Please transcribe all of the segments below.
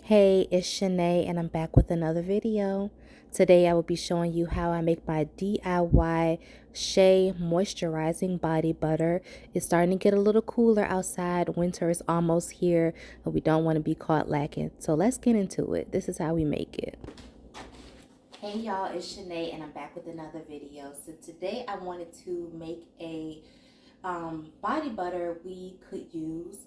Hey, it's Shanae and I'm back with another video. Today I will be showing you how I make my DIY Shea Moisturizing Body Butter. It's starting to get a little cooler outside. Winter is almost here and we don't want to be caught lacking. So let's get into it. This is how we make it. Hey y'all, it's Shanae and I'm back with another video. So today I wanted to make a body butter we could use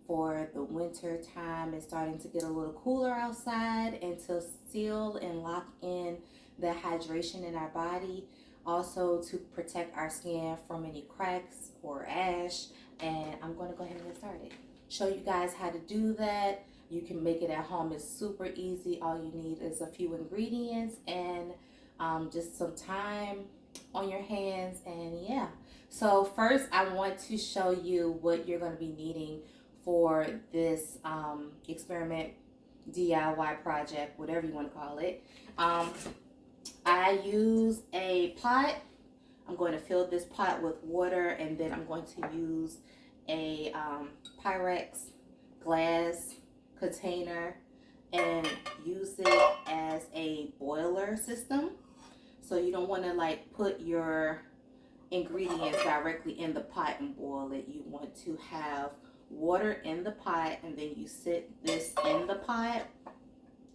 for the winter time. It's starting to get a little cooler outside, and to seal and lock in the hydration in our body, also to protect our skin from any cracks or ash. And I'm going to go ahead and get started, show you guys how to do that. You can make it at home. It's super easy. All you need is a few ingredients and just some time on your hands, and yeah. So first I want to show you what you're going to be needing for this experiment, DIY project, whatever you want to call it. I use a pot. I'm going to fill this pot with water, and then I'm going to use a Pyrex glass container and use it as a boiler system. So you don't want to like put your ingredients directly in the pot and boil it. You want to have water in the pot, and then you sit this in the pot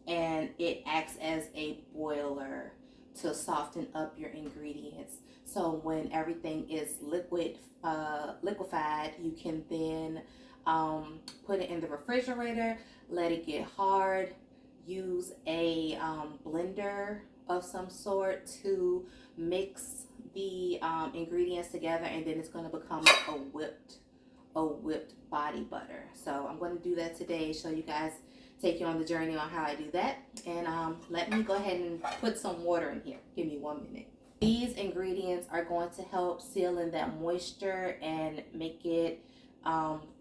and it acts as a boiler to soften up your ingredients. So when everything is liquefied, you can then put it in the refrigerator, let it get hard, use a blender of some sort to mix the ingredients together, and then it's going to become a whipped body butter. So I'm going to do that today, show you guys, take you on the journey on how I do that. And let me go ahead and put some water in here. Give me 1 minute. These ingredients are going to help seal in that moisture and make it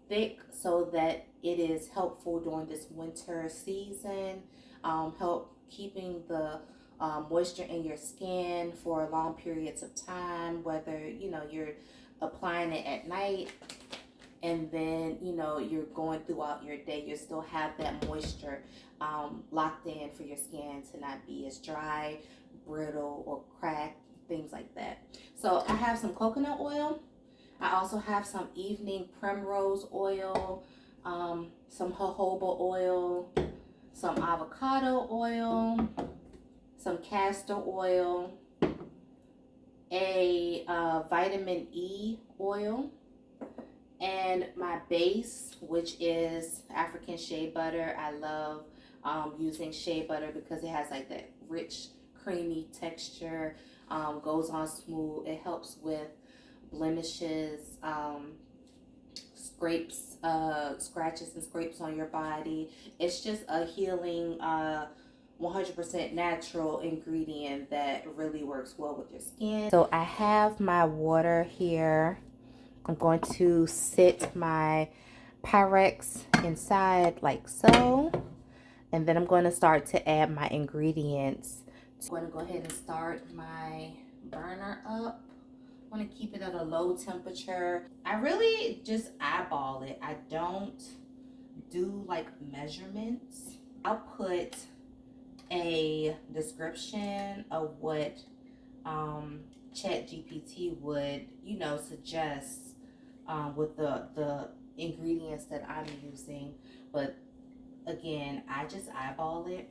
thick so that it is helpful during this winter season. Help keeping the moisture in your skin for long periods of time, whether you're applying it at night and then you're going throughout your day, you still have that moisture locked in for your skin to not be as dry, brittle, or cracked, things like that. So I have some coconut oil. I also have some evening Primrose Oil, some jojoba oil, some avocado oil, some castor oil, a vitamin E oil, and my base, which is African Shea Butter. I love using Shea Butter because it has like that rich, creamy texture, goes on smooth. It helps with blemishes, scrapes, scratches and scrapes on your body. It's just a healing 100% natural ingredient that really works well with your skin. So I have my water here. I'm going to sit my Pyrex inside like so, and then I'm going to start to add my ingredients. I'm going to go ahead and start my burner up. I want to keep it at a low temperature. I really just eyeball it. I don't do like measurements. I'll put a description of what ChatGPT would suggest with the ingredients that I'm using. But again, I just eyeball it.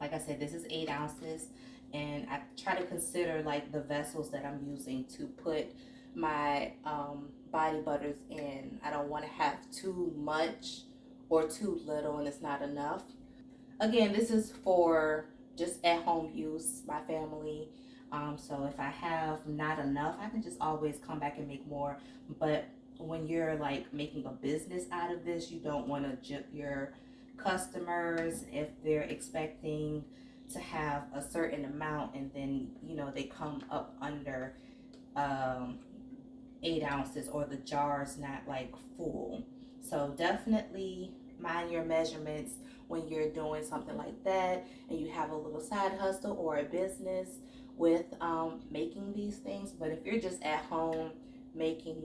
Like I said, this is 8 ounces, and I try to consider like the vessels that I'm using to put my body butters in. I don't want to have too much or too little and it's not enough. Again, this is for just at home use, my family. So if I have not enough, I can just always come back and make more. But when you're like making a business out of this, you don't want to jip your customers if they're expecting to have a certain amount and then they come up under 8 ounces or the jar's not like full. So definitely mind your measurements when you're doing something like that and you have a little side hustle or a business with making these things. But if you're just at home making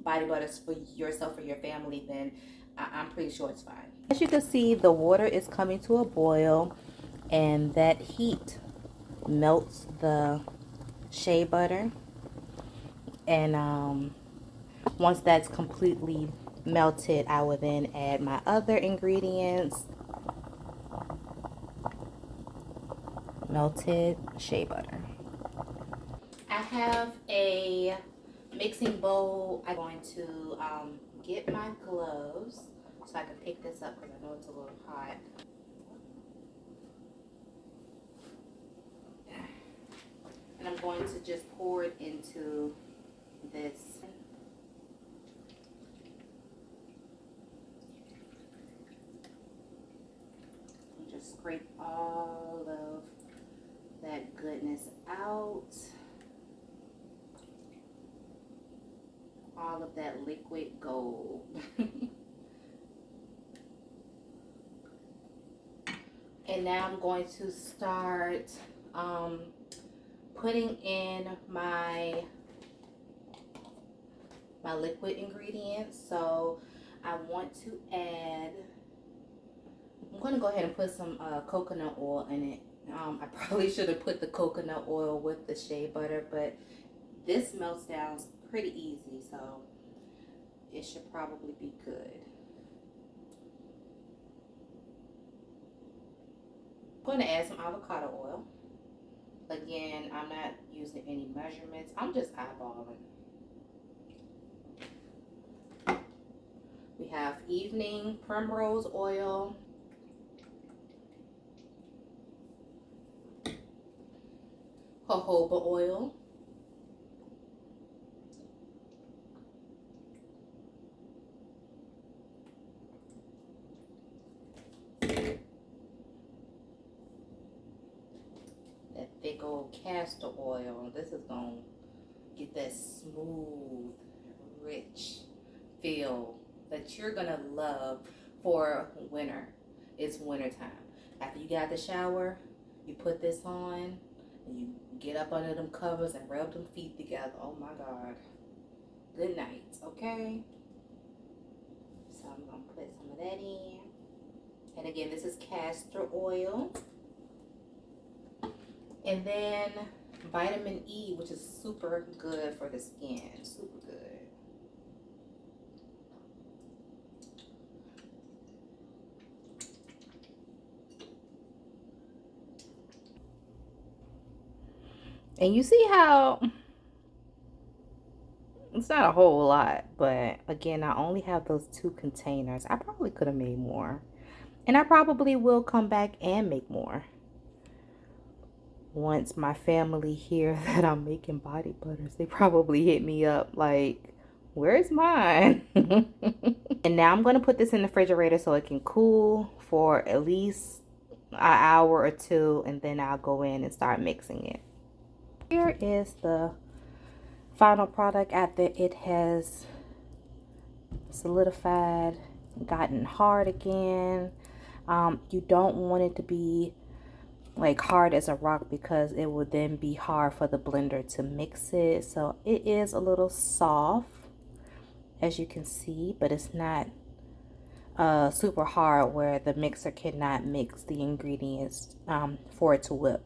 body butters for yourself or your family, then I'm pretty sure it's fine. As you can see, the water is coming to a boil, and that heat melts the shea butter. And once that's completely melted, I will then add my other ingredients. Melted shea butter. I have a mixing bowl. I'm going to get my gloves so I can pick this up because I know it's a little hot. And I'm going to just pour it into this. And just scrape all of that goodness out. All of that liquid gold. And now I'm going to start putting in my liquid ingredients. So I want to add, I'm going to go ahead and put some coconut oil in it. I probably should have put the coconut oil with the shea butter, but this melts down pretty easy, so it should probably be good. I'm going to add some avocado oil. Again, I'm not using any measurements. I'm just eyeballing. We have evening Primrose Oil. Jojoba Oil. That thick old castor oil. This is going to get that smooth, rich feel that you're going to love for winter. It's winter time. After you get out the shower, you put this on and you get up under them covers and rub them feet together. Oh my God. Good night, okay? So I'm going to put some of that in. And again, this is castor oil. And then vitamin E, which is super good for the skin. Super good. And you see how it's not a whole lot, but again, I only have those 2 containers. I probably could have made more. And I probably will come back and make more once my family hear that I'm making body butters. They probably hit me up like, where's mine? And now I'm going to put this in the refrigerator so it can cool for at least an hour or 2, and then I'll go in and start mixing it. Here is the final product after it has solidified, gotten hard again. You don't want it to be like hard as a rock because it will then be hard for the blender to mix it. So it is a little soft, as you can see, but it's not super hard where the mixer cannot mix the ingredients for it to whip.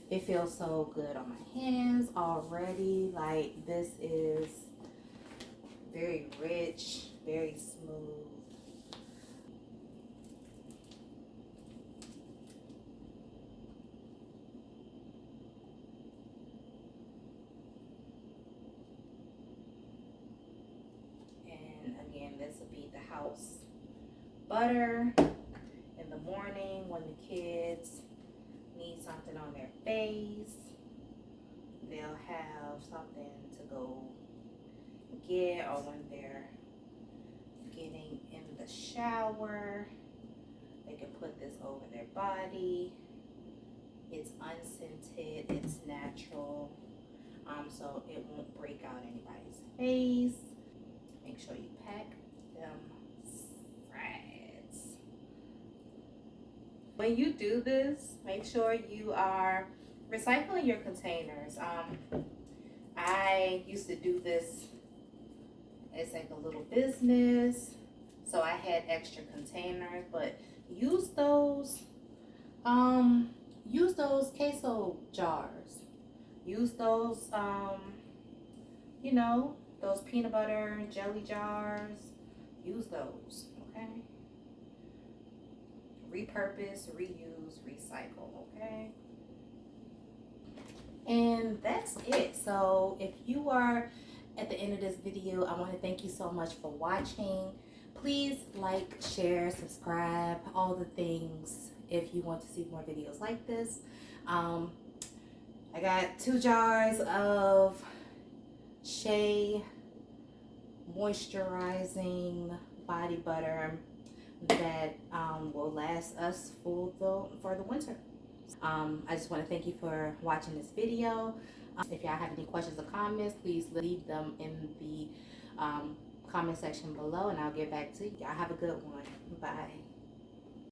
It feels so good on my hands already. Like, this is very rich, very smooth. And again, this will be the house butter in the morning when the kids need something on their face. They'll have something to go get, or when they're getting in the shower, they can put this over their body. It's unscented, it's natural, so it won't break out anybody's face. Make sure you pack them When you do this, make sure you are recycling your containers. I used to do this as like a little business, so I had extra containers, but use those use those queso jars. Use those you know, those peanut butter jelly jars. Use those, okay? Repurpose, reuse, recycle, okay? And that's it. So if you are at the end of this video, I want to thank you so much for watching. Please like, share, subscribe, all the things if you want to see more videos like this. I got 2 jars of Shea moisturizing body butter that will last us for the winter. I just want to thank you for watching this video. If y'all have any questions or comments, please leave them in the comment section below and I'll get back to you. Y'all have a good one. Bye.